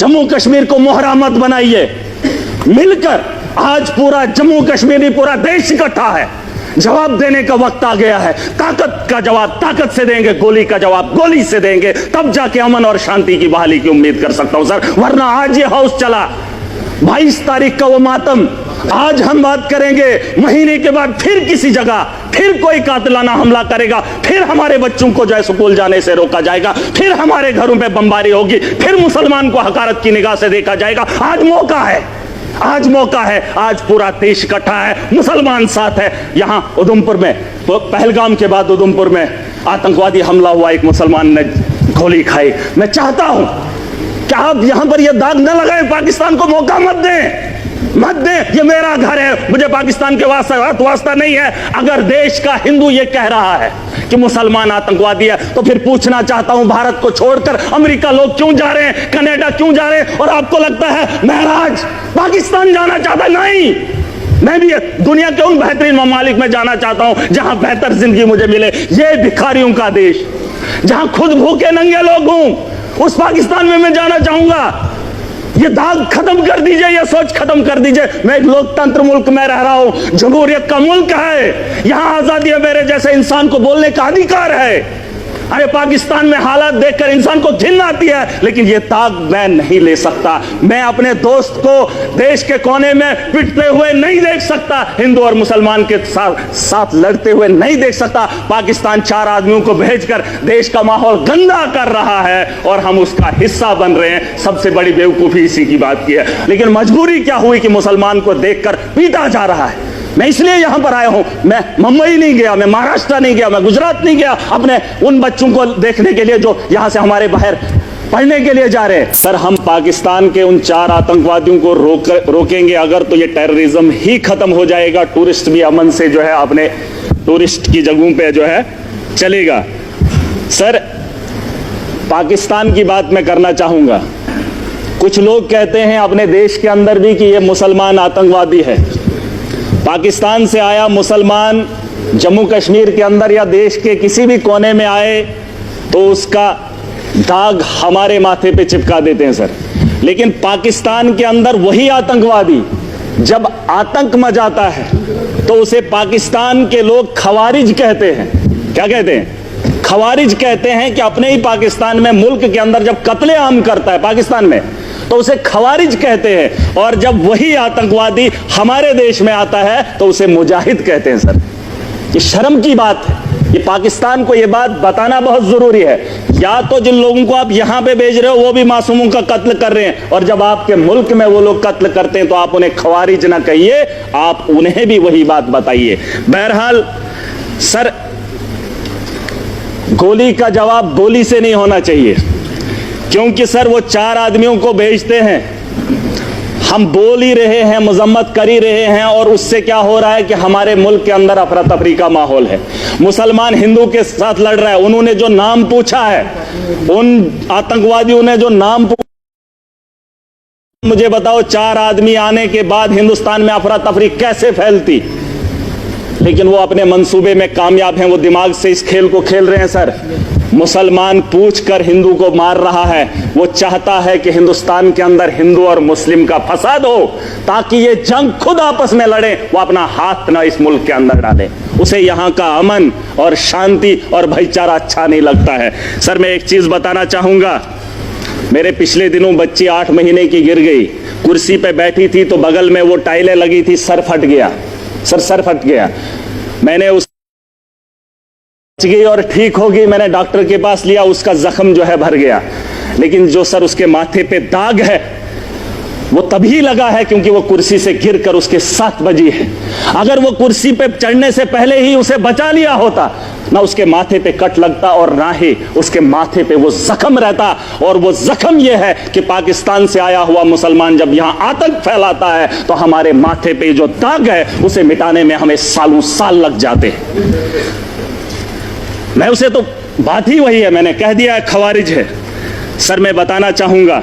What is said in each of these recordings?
जम्मू कश्मीर को मोहरा मत बनाइए। मिलकर आज पूरा जम्मू कश्मीर नहीं, पूरा देश इकट्ठा है। जवाब देने का वक्त आ गया है। ताकत का जवाब ताकत से देंगे, गोली का जवाब गोली से देंगे, तब जाके अमन और शांति की बहाली की उम्मीद कर सकता हूं सर। वरना आज ये हाउस चला 22 तारीख का वो मातम, आज हम बात करेंगे, महीने के बाद फिर किसी जगह फिर कोई कातिलाना हमला करेगा, फिर हमारे बच्चों को जो है स्कूल जाने से रोका जाएगा, फिर हमारे घरों पे बमबारी होगी, फिर मुसलमान को हकारत की निगाह से देखा जाएगा। आज मौका है, आज मौका है, आज पूरा देश इकट्ठा है, मुसलमान साथ है। यहां उधमपुर में, पहलगाम के बाद उधमपुर में आतंकवादी हमला हुआ, एक मुसलमान ने गोली खाई। मैं चाहता हूं कि आप यहां पर यह दाग न लगाएं, पाकिस्तान को मौका मत दें, मत दें। ये मेरा घर है, मुझे पाकिस्तान के वास्ता नहीं है। अगर देश का हिंदू ये कह रहा है कि मुसलमान आतंकवादी है, तो फिर पूछना चाहता हूं, भारत को छोड़कर अमेरिका लोग क्यों जा रहे हैं, कनाडा क्यों जा रहे हैं? और आपको लगता है महराज पाकिस्तान जाना चाहता है? नहीं, मैं भी दुनिया के उन बेहतरीन ममालिक में जाना चाहता हूं जहां बेहतर जिंदगी मुझे मिले। ये भिखारियों का देश, जहां खुद भूखे नंगे लोग हूं, उस पाकिस्तान में मैं जाना चाहूंगा। ये दाग खत्म कर दीजिए, ये सोच खत्म कर दीजिए। मैं एक लोकतंत्र मुल्क में रह रहा हूं, जमहूरियत का मुल्क है, यहां आजादी है, मेरे जैसे इंसान को बोलने का अधिकार है। अरे पाकिस्तान में हालात देखकर इंसान को घिन आती है, लेकिन ये दाग मैं नहीं ले सकता। मैं अपने दोस्त को देश के कोने में पिटते हुए नहीं देख सकता, हिंदू और मुसलमान के साथ लड़ते हुए नहीं देख सकता। पाकिस्तान 4 आदमियों को भेजकर देश का माहौल गंदा कर रहा है और हम उसका हिस्सा बन रहे हैं। सबसे बड़ी बेवकूफी इसी की बात की है। लेकिन मजबूरी क्या हुई कि मुसलमान को देखकर पीटा जा रहा है। मैं इसलिए यहां पर आया हूं। मैं मुंबई नहीं गया, मैं महाराष्ट्र नहीं गया, मैं गुजरात नहीं गया अपने उन बच्चों को देखने के लिए जो यहां से हमारे बाहर पढ़ने के लिए जा रहे हैं। सर, हम पाकिस्तान के उन 4 आतंकवादियों को रोकेंगे अगर, तो ये टेररिज्म ही खत्म हो जाएगा। टूरिस्ट भी अमन से जो है अपने टूरिस्ट की जगहों पे जो है चलेगा। सर, पाकिस्तान की बात मैं करना चाहूंगा। कुछ लोग कहते हैं अपने देश के अंदर भी कि ये मुसलमान आतंकवादी है। पाकिस्तान से आया मुसलमान जम्मू कश्मीर के अंदर या देश के किसी भी कोने में आए तो उसका दाग हमारे माथे पे चिपका देते हैं सर। लेकिन पाकिस्तान के अंदर वही आतंकवादी जब आतंक मचाता है तो उसे पाकिस्तान के लोग खवारिज कहते हैं। क्या कहते हैं? खवारिज कहते हैं कि अपने ही पाकिस्तान में, मुल्क के अंदर जब कत्लेआम करता है पाकिस्तान में, तो उसे खवारिज कहते हैं। और जब वही आतंकवादी हमारे देश में आता है तो उसे मुजाहिद कहते हैं सर। ये शर्म की बात है। ये पाकिस्तान को ये बात बताना बहुत जरूरी है। या तो जिन लोगों को आप यहां पे भेज रहे हो वो भी मासूमों का कत्ल कर रहे हैं, और जब आपके मुल्क में वो लोग कत्ल करते हैं तो आप उन्हें खवारिज ना कहिए, आप उन्हें भी वही बात बताइए। बहरहाल सर, गोली का जवाब गोली से नहीं होना चाहिए, क्योंकि सर वो 4 आदमियों को भेजते हैं, हम बोल ही रहे हैं, मजम्मत कर ही रहे हैं, और उससे क्या हो रहा है कि हमारे मुल्क के अंदर अफरा तफरी का माहौल है। मुसलमान हिंदू के साथ लड़ रहा है। उन्होंने जो नाम पूछा है, उन आतंकवादियों ने जो नाम पूछा, मुझे बताओ 4 आदमी आने के बाद हिंदुस्तान में अफरा तफरी कैसे फैलती? लेकिन वो अपने मंसूबे में कामयाब हैं, वो दिमाग से इस खेल को खेल रहे हैं सर। मुसलमान पूछकर हिंदू को मार रहा है। वो चाहता है कि हिंदुस्तान के अंदर हिंदू और मुस्लिम का फसाद हो, ताकि ये जंग खुद आपस में लड़े, वो अपना हाथ ना इस मुल्क के अंदर डाले। उसे यहाँ का अमन और शांति और भाईचारा अच्छा नहीं लगता है। सर, मैं एक चीज बताना चाहूंगा। मेरे पिछले दिनों बच्ची 8 महीने की गिर गई, कुर्सी पे बैठी थी तो बगल में वो टाइलें लगी थी, सर फट गया सर, सर फट गया। मैंने उस गई और ठीक होगी, मैंने डॉक्टर के पास लिया, उसका जख्म जो है भर गया। लेकिन जो सर उसके माथे पे दाग है वो तभी लगा है क्योंकि वो कुर्सी से गिरकर उसके 7 बजी है। अगर वो कुर्सी पे चढ़ने से पहले ही उसे बचा लिया होता, ना उसके माथे पे कट लगता और ना ही उसके माथे पे वो जख्म रहता। और वो जख्म ये है कि पाकिस्तान से आया हुआ मुसलमान जब यहां आतंक फैलाता है तो हमारे माथे पे जो दाग है उसे मिटाने में हमें सालों साल लग जाते हैं। मैं उसे तो बात ही वही है, मैंने कह दिया है खवारिज है। सर, मैं बताना चाहूंगा,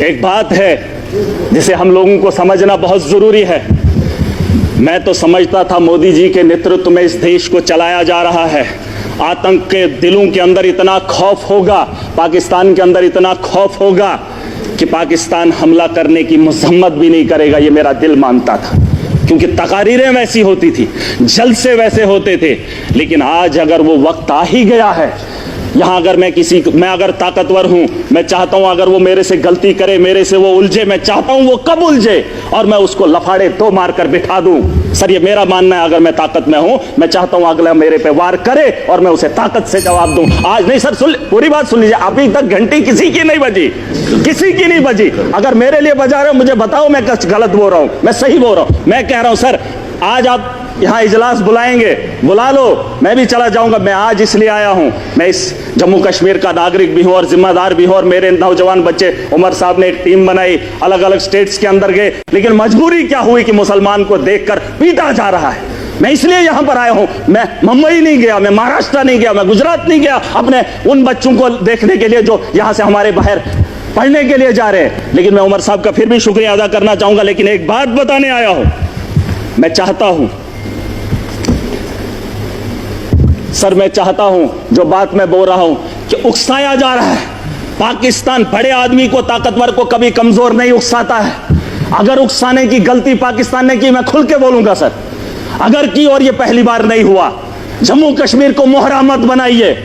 एक बात है जिसे हम लोगों को समझना बहुत जरूरी है। मैं तो समझता था मोदी जी के नेतृत्व में इस देश को चलाया जा रहा है। आतंक के दिलों के अंदर इतना खौफ होगा, पाकिस्तान के अंदर इतना खौफ होगा कि पाकिस्तान हमला करने की मजम्मत भी नहीं करेगा, ये मेरा दिल मानता था, क्योंकि तकारीरें वैसी होती थी, जलसे वैसे होते थे। लेकिन आज अगर वो वक्त आ ही गया है, यहां अगर मैं अगर ताकतवर हूं, मैं चाहता हूं अगर वो मेरे से गलती करे, मेरे से वो उलझे, मैं चाहता हूं वो कब उलझे और मैं उसको लफाड़े दो मार कर बिठा दूं। सर ये मेरा मानना है, अगर मैं ताकत में हूं, मैं चाहता हूं अगला मेरे पे वार करे और मैं उसे ताकत से जवाब दूं। आज नहीं सर, सुन पूरी बात सुन लीजिए, अभी तक घंटी किसी की नहीं बजी, किसी की नहीं बजी। अगर मेरे लिए बजा रहे हो मुझे बताओ मैं कुछ गलत बोल रहा हूं, मैं सही बोल रहा हूं। मैं कह रहा हूं सर आज आप यहां इजलास बुलाएंगे, बुला लो, मैं भी चला जाऊंगा। मैं आज इसलिए आया हूं, मैं इस जम्मू कश्मीर का नागरिक भी हूं और जिम्मेदार भी हूं, और मेरे नौजवान बच्चे, उमर साहब ने एक टीम बनाई, अलग अलग स्टेट्स के अंदर गए, लेकिन मजबूरी क्या हुई कि मुसलमान को देखकर पीटा जा रहा है। मैं इसलिए यहां पर आया हूं। मैं मुंबई नहीं गया, मैं महाराष्ट्र नहीं गया, मैं गुजरात नहीं गया अपने उन बच्चों को देखने के लिए जो यहां से हमारे बाहर पढ़ने के लिए जा रहे हैं। लेकिन मैं उमर साहब का फिर भी शुक्रिया अदा करना चाहूंगा। लेकिन एक बात बताने आया हूं, मैं चाहता हूं सर, मैं चाहता हूं जो बात मैं बोल रहा हूं कि उकसाया जा रहा है। पाकिस्तान बड़े आदमी को, ताकतवर को कभी कमजोर नहीं उकसाता है। अगर उकसाने की गलती पाकिस्तान ने की, मैं खुल के बोलूंगा सर, अगर की, और ये पहली बार नहीं हुआ। जम्मू कश्मीर को मोहरा मत बनाइए,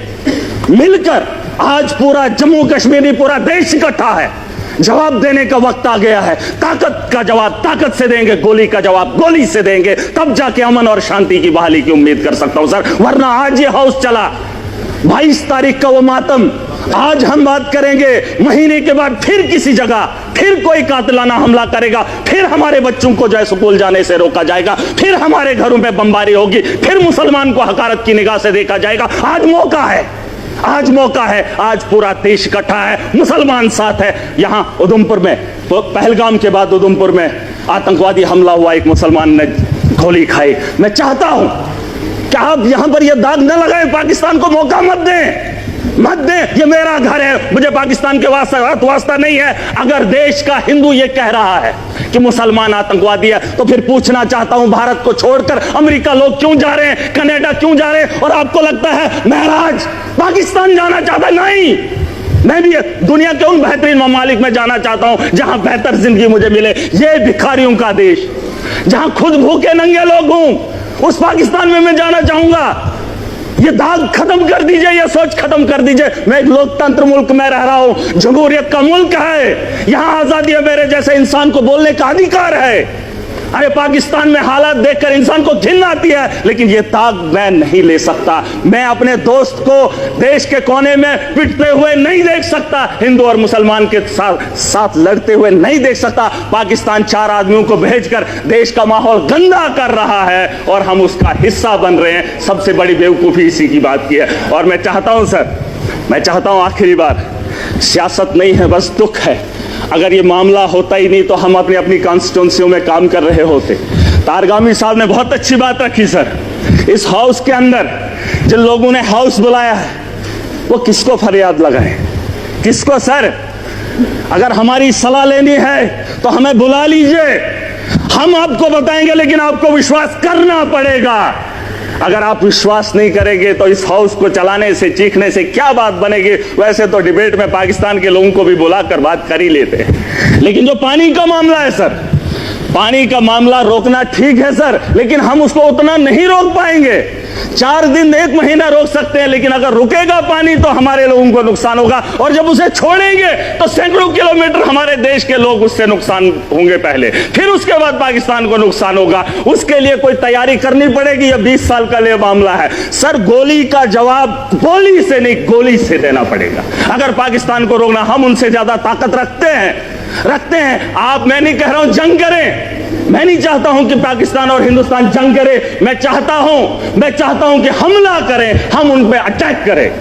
मिलकर आज पूरा जम्मू कश्मीर नहीं पूरा देश इकट्ठा है। जवाब देने का वक्त आ गया है। ताकत का जवाब ताकत से देंगे, गोली का जवाब गोली से देंगे, तब जाके अमन और शांति की बहाली की उम्मीद कर सकता हूं सर। वरना आज ये हाउस चला, 22 तारीख का वो मातम, आज हम बात करेंगे, महीने के बाद फिर किसी जगह फिर कोई कातिलाना हमला करेगा, फिर हमारे बच्चों को जो है स्कूल जाने से रोका जाएगा, फिर हमारे घरों पे बमबारी होगी, फिर मुसलमान को हकारत की निगाह से देखा जाएगा। आज मौका है, आज मौका है, आज पूरा देश इकट्ठा है, मुसलमान साथ है। यहां उधमपुर में, तो पहलगाम के बाद उधमपुर में आतंकवादी हमला हुआ, एक मुसलमान ने गोली खाई। मैं चाहता हूं कि आप यहां पर यह दाग न लगाएं, पाकिस्तान को मौका मत दें, मत दें। ये मेरा घर है, मुझे पाकिस्तान के वास्ता नहीं है। अगर देश का हिंदू ये कह रहा है कि मुसलमान आतंकवादी है, तो फिर पूछना चाहता हूं, भारत को छोड़कर अमेरिका लोग क्यों जा रहे हैं, कनाडा क्यों जा रहे हैं, और आपको लगता है महराज पाकिस्तान जाना चाहता है? नहीं, मैं भी दुनिया के उन बेहतरीन ममालिक में जाना चाहता हूं जहां बेहतर जिंदगी मुझे मिले। ये भिखारियों का देश, जहां खुद भूखे नंगे लोग हूं, उस पाकिस्तान में मैं जाना चाहूंगा। ये दाग खत्म कर दीजिए, ये सोच खत्म कर दीजिए। मैं एक लोकतंत्र मुल्क में रह रहा हूं, जमहूरियत का मुल्क है, यहां आजादी है, मेरे जैसे इंसान को बोलने का अधिकार है। अरे पाकिस्तान में हालात देखकर इंसान को घिन आती है, लेकिन ये दाग मैं नहीं ले सकता। मैं अपने दोस्त को देश के कोने में पिटते हुए नहीं देख सकता, हिंदू और मुसलमान के साथ लड़ते हुए नहीं देख सकता। पाकिस्तान 4 आदमियों को भेजकर देश का माहौल गंदा कर रहा है और हम उसका हिस्सा बन रहे हैं। सबसे बड़ी बेवकूफी इसी की बात की है। और मैं चाहता हूं सर, मैं चाहता हूं आखिरी बार, सियासत नहीं है, बस दुख है। अगर ये मामला होता ही नहीं तो हम अपनी अपनी कॉन्स्टिट्यूंसियों में काम कर रहे होते। तारगामी साहब ने बहुत अच्छी बात रखी सर, इस हाउस के अंदर जिन लोगों ने हाउस बुलाया है वो किसको फरियाद लगाए, किसको? सर अगर हमारी सलाह लेनी है तो हमें बुला लीजिए, हम आपको बताएंगे, लेकिन आपको विश्वास करना पड़ेगा। अगर आप विश्वास नहीं करेंगे तो इस हाउस को चलाने से, चीखने से क्या बात बनेगी? वैसे तो डिबेट में पाकिस्तान के लोगों को भी बुलाकर बात कर ही लेते हैं, लेकिन जो पानी का मामला है सर, पानी का मामला रोकना ठीक है सर, लेकिन हम उसको उतना नहीं रोक पाएंगे। 4 दिन 1 महीना रोक सकते हैं, लेकिन अगर रुकेगा पानी तो हमारे लोगों को नुकसान होगा, और जब उसे छोड़ेंगे तो सैकड़ों किलोमीटर हमारे देश के लोग उससे नुकसान होंगे पहले, फिर उसके बाद पाकिस्तान को नुकसान होगा। उसके लिए कोई तैयारी करनी पड़ेगी। यह 20 साल का लिए मामला है सर। गोली का जवाब गोली से नहीं, गोली से देना पड़ेगा। अगर पाकिस्तान को रोकना, हम उनसे ज्यादा ताकत रखते हैं। आप, मैं नहीं कह रहा हूं जंग करें, मैं नहीं चाहता हूं कि पाकिस्तान और हिंदुस्तान जंग करे। मैं चाहता हूं कि हमला करें, हम उन पे अटैक करें,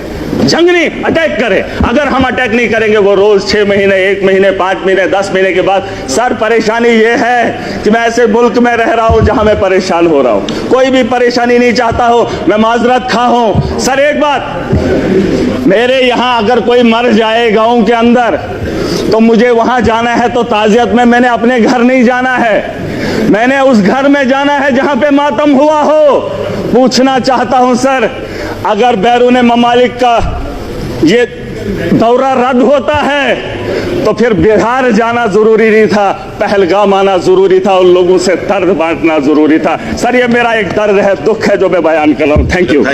जंग नहीं, अटैक करें। अगर हम अटैक नहीं करेंगे, वो रोज 6 महीने, 1 महीने, 5 महीने, 10 महीने के बाद। सर परेशानी ये है कि मैं ऐसे मुल्क में रह रहा हूं जहां मैं परेशान हो रहा हूं। कोई भी परेशानी नहीं चाहता हो, मैं माजरत खा हूं। सर एक बात, मेरे यहां अगर कोई मर जाए गांव के अंदर तो मुझे वहां जाना है तो ताजियत में, मैंने अपने घर नहीं जाना है। मैंने उस घर में जाना है जहां पे मातम हुआ हो। पूछना चाहता हूं सर, अगर बैरून ममालिक का ये दौरा रद्द होता है तो फिर बिहार जाना जरूरी नहीं था, पहलगाम आना जरूरी था, उन लोगों से दर्द बांटना जरूरी था। सर ये मेरा एक दर्द है, दुख है जो मैं बयान कर रहा हूं। Thank you.